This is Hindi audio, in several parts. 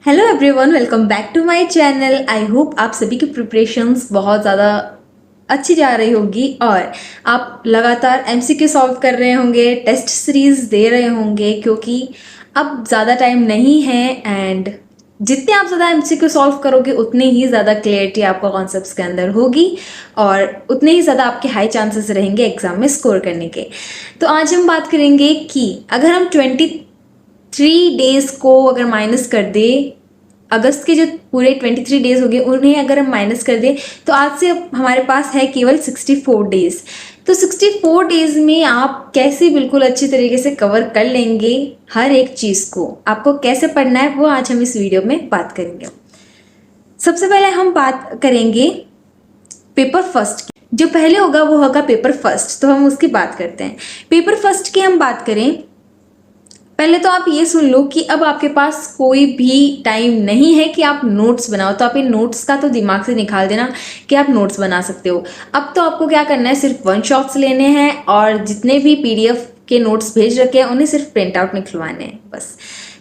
Hello everyone, welcome back to my channel. I hope आप सभी की प्रिपरेशंस बहुत ज़्यादा अच्छी जा रही होगी और आप लगातार एमसीक्यू सॉल्व कर रहे होंगे, टेस्ट सीरीज दे रहे होंगे क्योंकि अब ज़्यादा टाइम नहीं है एंड जितने आप ज़्यादा एमसीक्यू सॉल्व करोगे उतनी ही ज़्यादा क्लियरिटी आपको कॉन्सेप्ट्स के अंदर होगी और उतने ही ज़्यादा आपके हाई चांसेस रहेंगे एग्जाम में स्कोर करने के। तो आज हम बात करेंगे कि अगर हम 23 डेज को अगर माइनस कर दे, अगस्त के जो पूरे 23 डेज हो गए उन्हें अगर हम माइनस कर दें तो आज से हमारे पास है केवल 64 डेज। तो 64 डेज में आप कैसे बिल्कुल अच्छी तरीके से कवर कर लेंगे हर एक चीज़ को, आपको कैसे पढ़ना है वो आज हम इस वीडियो में बात करेंगे। सबसे पहले हम बात करेंगे पेपर फर्स्ट की। जो पहले होगा वो होगा पेपर फर्स्ट, तो हम उसकी बात करते हैं। पेपर फर्स्ट की हम बात करें, पहले तो आप ये सुन लो कि अब आपके पास कोई भी टाइम नहीं है कि आप नोट्स बनाओ। तो आप इन नोट्स का तो दिमाग से निकाल देना कि आप नोट्स बना सकते हो। अब तो आपको क्या करना है, सिर्फ वन शॉट्स लेने हैं और जितने भी पीडीएफ के नोट्स भेज रखे हैं उन्हें सिर्फ प्रिंट आउट निकलवाने हैं बस।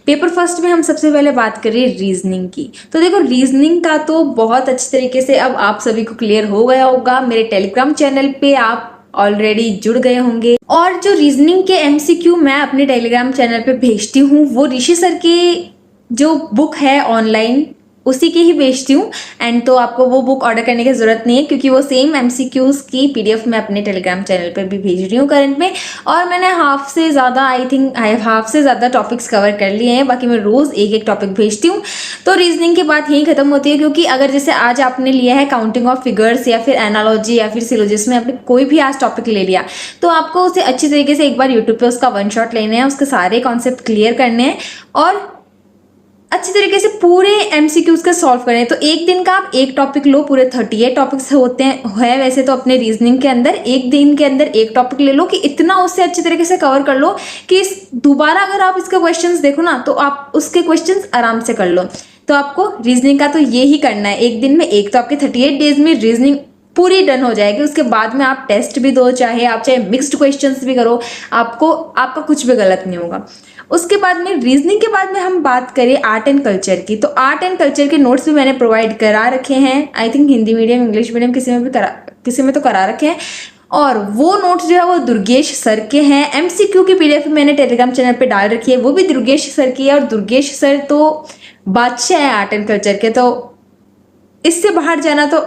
पेपर फर्स्ट में हम सबसे पहले बात करें रीजनिंग की। तो देखो, रीजनिंग का तो बहुत अच्छी तरीके से अब आप सभी को क्लियर हो गया होगा। मेरे टेलीग्राम चैनल पे आप ऑलरेडी जुड़ गए होंगे और जो रीजनिंग के एमसीक्यू मैं अपने टेलीग्राम चैनल पे भेजती हूँ वो ऋषि सर की जो बुक है ऑनलाइन उसी की ही भेजती हूँ। एंड तो आपको वो बुक ऑर्डर करने की ज़रूरत नहीं है क्योंकि वो सेम एमसीक्यूज की पीडीएफ मैं अपने टेलीग्राम चैनल पे भी भेज रही हूँ करंट में। और मैंने हाफ से ज़्यादा टॉपिक्स कवर कर लिए हैं, बाकी मैं रोज़ एक एक टॉपिक भेजती हूँ। तो रीजनिंग की बात यहीं खत्म होती है क्योंकि अगर जैसे आज आपने लिया है काउंटिंग ऑफ फिगर्स या फिर एनालॉजी या फिर सिलोजिज्म में आपने कोई भी आज टॉपिक ले लिया तो आपको उसे अच्छी तरीके से एक बार यूट्यूब पे उसका वन शॉट लेना है, उसके सारे कॉन्सेप्ट क्लियर करने हैं और अच्छी तरीके से पूरे एमसीक्यूज का सॉल्व करें। तो एक दिन का आप एक टॉपिक लो, पूरे 38 टॉपिक्स होते हैं है वैसे तो अपने रीजनिंग के अंदर। एक दिन के अंदर एक टॉपिक ले लो कि इतना उससे अच्छी तरीके से कवर कर लो कि दोबारा अगर आप इसके क्वेश्चंस देखो ना तो आप उसके क्वेश्चंस आराम से कर लो। तो आपको रीजनिंग का तो ये ही करना है, एक दिन में एक। तो आपके 38 डेज में रीजनिंग पूरी डन हो जाएगी। उसके बाद में आप टेस्ट भी दो, चाहे मिक्स्ड क्वेश्चंस भी करो, आपका कुछ भी गलत नहीं होगा। उसके बाद में रीजनिंग के बाद में हम बात करें आर्ट एंड कल्चर की। तो आर्ट एंड कल्चर के नोट्स भी मैंने प्रोवाइड करा रखे हैं। I think Hindi medium, English medium किसी में तो करा रखे हैं। और वो नोट्स जो है वो दुर्गेश सर के हैं। एमसीक्यू की पीडीएफ मैंने टेलीग्राम चैनल पे डाल रखी है, वो भी दुर्गेश सर की है। और दुर्गेश सर तो बादशाह है आर्ट एंड कल्चर के, तो इससे बाहर जाना तो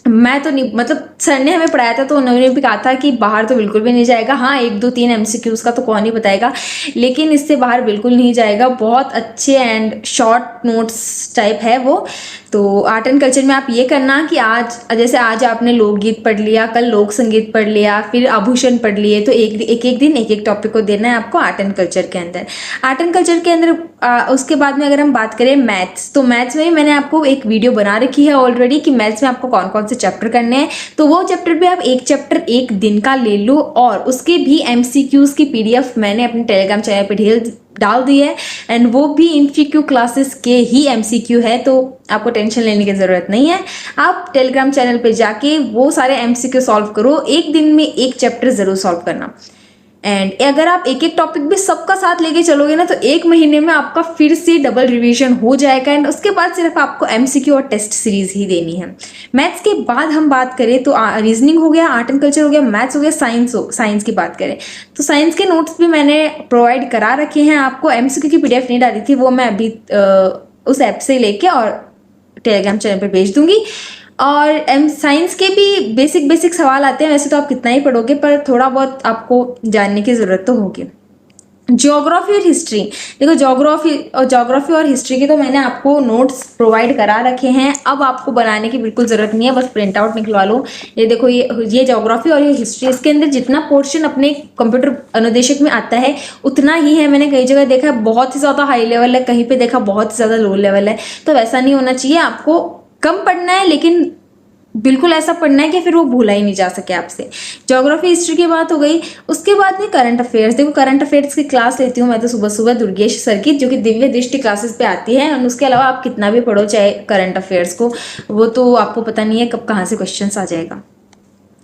मैं तो नहीं, मतलब सर ने हमें पढ़ाया था तो उन्होंने भी कहा था कि बाहर तो बिल्कुल भी नहीं जाएगा। हाँ, 1 2 3 एमसीक्यूज का तो कौन ही बताएगा, लेकिन इससे बाहर बिल्कुल नहीं जाएगा। बहुत अच्छे एंड शॉर्ट नोट्स टाइप है वो। तो आर्ट एंड कल्चर में आप ये करना कि जैसे आज आपने लोकगीत पढ़ लिया, कल लोक संगीत पढ़ लिया, फिर आभूषण पढ़ लिए, तो एक दिन एक टॉपिक को देना है आपको आर्ट एंड कल्चर के अंदर। आर्ट एंड कल्चर के अंदर उसके बाद में अगर हम बात करें मैथ्स, तो मैथ्स में मैंने आपको एक वीडियो बना रखी है ऑलरेडी कि मैथ्स में आपको कौन कौन से चैप्टर करने हैं। तो वो चैप्टर भी आप एक चैप्टर एक दिन का ले लो और उसके भी एमसीक्यूज की पीडीएफ मैंने अपने टेलीग्राम चैनल पे डाल दी है। एंड वो भी इनफीक्यू क्लासेस के ही एमसीक्यू है, तो आपको टेंशन लेने की ज़रूरत नहीं है। आप टेलीग्राम चैनल पे जाके वो सारे एमसीक्यू सॉल्व करो। एक दिन में एक चैप्टर ज़रूर सॉल्व करना। एंड अगर आप एक एक टॉपिक भी सबका साथ लेके चलोगे ना तो एक महीने में आपका फिर से डबल रिवीजन हो जाएगा। एंड उसके बाद सिर्फ आपको एमसीक्यू और टेस्ट सीरीज ही देनी है। मैथ्स के बाद हम बात करें तो रीजनिंग हो गया, आर्ट एंड कल्चर हो गया, मैथ्स हो गया, साइंस की बात करें तो साइंस के नोट्स भी मैंने प्रोवाइड करा रखे हैं आपको। एमसीक्यू की पीडीएफ नहीं डाली थी, वो मैं अभी उस ऐप से लेके और टेलीग्राम चैनल पर भेज दूंगी। और साइंस के भी बेसिक सवाल आते हैं, वैसे तो आप कितना ही पढ़ोगे पर थोड़ा बहुत आपको जानने की ज़रूरत तो होगी। ज्योग्राफी और हिस्ट्री, देखो ज्योग्राफी और हिस्ट्री के तो मैंने आपको नोट्स प्रोवाइड करा रखे हैं। अब आपको बनाने की बिल्कुल ज़रूरत नहीं है, बस प्रिंट आउट निकलवा लो। ये देखो, ये ज्योग्राफी और ये हिस्ट्री, इसके अंदर जितना पोर्शन अपने कंप्यूटर अनुदेशक में आता है उतना ही है। मैंने कई जगह देखा है बहुत ही ज़्यादा हाई लेवल है, कहीं पर देखा बहुत ही ज़्यादा लो लेवल है। तो वैसा नहीं होना चाहिए, आपको कम पढ़ना है लेकिन बिल्कुल ऐसा पढ़ना है कि फिर वो भूला ही नहीं जा सके आपसे। ज्योग्राफी हिस्ट्री की बात हो गई। उसके बाद में करंट अफेयर्स, देखो करंट अफेयर्स की क्लास लेती हूँ मैं तो सुबह सुबह दुर्गेश सर की, जो कि दिव्य दृष्टि क्लासेस पे आती है। और उसके अलावा आप कितना भी पढ़ो चाहे करंट अफेयर्स को, वो तो आपको पता नहीं है कब कहाँ से क्वेश्चन आ जाएगा।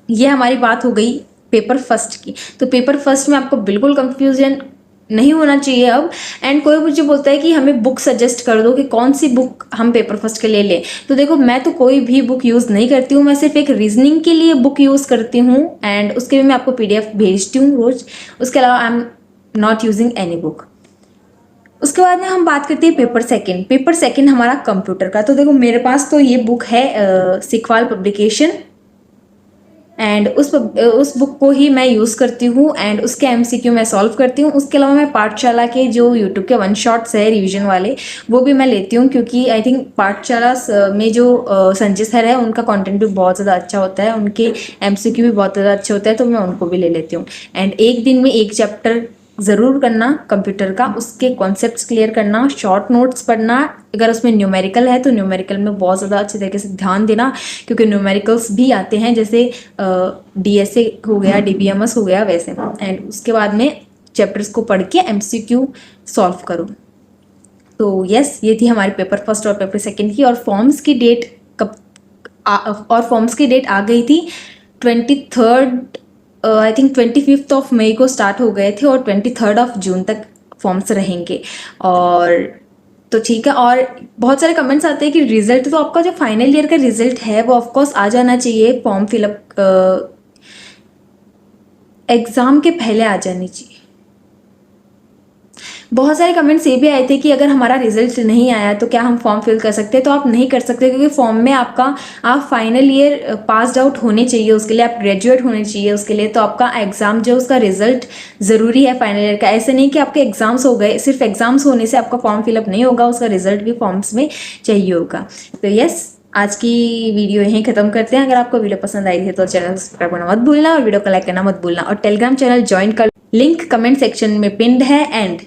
ये हमारी बात हो गई पेपर फर्स्ट की। तो पेपर फर्स्ट में आपको बिल्कुल कंफ्यूजन नहीं होना चाहिए अब। एंड कोई मुझे बोलता है कि हमें बुक सजेस्ट कर दो कि कौन सी बुक हम पेपर फर्स्ट के लिए लें, तो देखो मैं तो कोई भी बुक यूज़ नहीं करती हूँ, मैं सिर्फ एक रीजनिंग के लिए बुक यूज़ करती हूँ एंड उसके भी मैं आपको PDF भेजती हूँ रोज। उसके अलावा I am not using any book. उसके बाद में हम बात करते हैं पेपर सेकंड। पेपर सेकंड हमारा कंप्यूटर का। तो देखो मेरे पास तो ये बुक है सिखवाल पब्लिकेशन एंड उस बुक को ही मैं यूज़ करती हूँ एंड उसके MCQ मैं सॉल्व करती हूँ। उसके अलावा मैं पाठशाला के जो यूट्यूब के वन शॉट्स है रिवीजन वाले वो भी मैं लेती हूँ, क्योंकि आई थिंक पाठशाला में जो संजय सर है उनका कंटेंट भी बहुत ज़्यादा अच्छा होता है, उनके MCQ भी बहुत ज़्यादा अच्छे होते हैं, तो मैं उनको भी ले लेती हूँ। एंड एक दिन में एक चैप्टर ज़रूर करना कंप्यूटर का, उसके कॉन्सेप्ट्स क्लियर करना, शॉर्ट नोट्स पढ़ना, अगर उसमें न्यूमेरिकल है तो न्यूमेरिकल में बहुत ज़्यादा अच्छे तरीके से ध्यान देना, क्योंकि न्यूमेरिकल्स भी आते हैं जैसे DSA हो गया, DBMS हो गया वैसे। एंड उसके बाद में चैप्टर्स को पढ़ के MCQ सॉल्व करो। तो यस, ये थी हमारी पेपर फर्स्ट और पेपर सेकेंड की। और फॉर्म्स की डेट आ गई थी 23rd, आई थिंक 25 मई को स्टार्ट हो गए थे और 23 जून तक फॉर्म्स रहेंगे। और तो ठीक है। और बहुत सारे कमेंट्स आते हैं कि रिजल्ट, तो आपका जो फाइनल ईयर का रिजल्ट है वो ऑफकोर्स आ जाना चाहिए, फॉर्म फिलअप एग्ज़ाम के पहले आ जानी चाहिए। बहुत सारे कमेंट्स ये भी आए थे कि अगर हमारा रिजल्ट नहीं आया तो क्या हम फॉर्म फिल कर सकते हैं, तो आप नहीं कर सकते, क्योंकि फॉर्म में आप फाइनल ईयर पास्ड आउट होने चाहिए, उसके लिए आप ग्रेजुएट होने चाहिए उसके लिए, तो आपका एग्ज़ाम जो उसका रिजल्ट ज़रूरी है फाइनल ईयर का। ऐसे नहीं कि आपके एग्ज़ाम्स हो गए, सिर्फ एग्ज़ाम्स होने से आपका फॉर्म फिलअप नहीं होगा, उसका रिजल्ट भी फॉर्म्स में चाहिए होगा। तो यस, आज की वीडियो यहीं खत्म करते हैं। अगर आपको वीडियो पसंद आई है तो चैनल सब्सक्राइब करना मत भूलना और वीडियो को लाइक करना मत भूलना, और टेलीग्राम चैनल ज्वाइन कर, लिंक कमेंट सेक्शन में पिन्ड है। एंड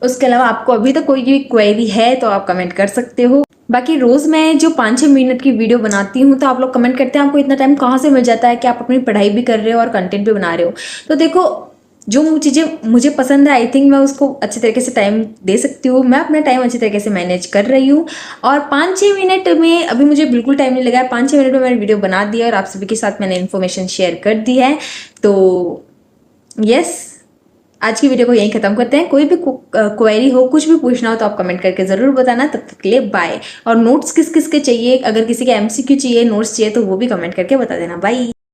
उसके अलावा आपको अभी तक कोई भी क्वेरी है तो आप कमेंट कर सकते हो। बाकी रोज़ मैं जो 5-6 मिनट की वीडियो बनाती हूँ, तो आप लोग कमेंट करते हैं आपको इतना टाइम कहाँ से मिल जाता है कि आप अपनी पढ़ाई भी कर रहे हो और कंटेंट भी बना रहे हो। तो देखो, जो चीज़ें मुझे पसंद है आई थिंक मैं उसको अच्छे तरीके से टाइम दे सकती हूँ, मैं अपना टाइम अच्छे तरीके से मैनेज कर रही हूँ। और 5-6 मिनट में अभी मुझे बिल्कुल टाइम नहीं लगा है, 5-6 मिनट में मैंने वीडियो बना दिया और आप सभी के साथ मैंने इन्फॉर्मेशन शेयर कर दी है। तो यस, आज की वीडियो को यहीं खत्म करते हैं। कोई भी क्वेरी हो, कुछ भी पूछना हो तो आप कमेंट करके ज़रूर बताना। तब तक के लिए बाय। और नोट्स किस किस के चाहिए, अगर किसी के MCQ चाहिए, नोट्स चाहिए, तो वो भी कमेंट करके बता देना। बाय।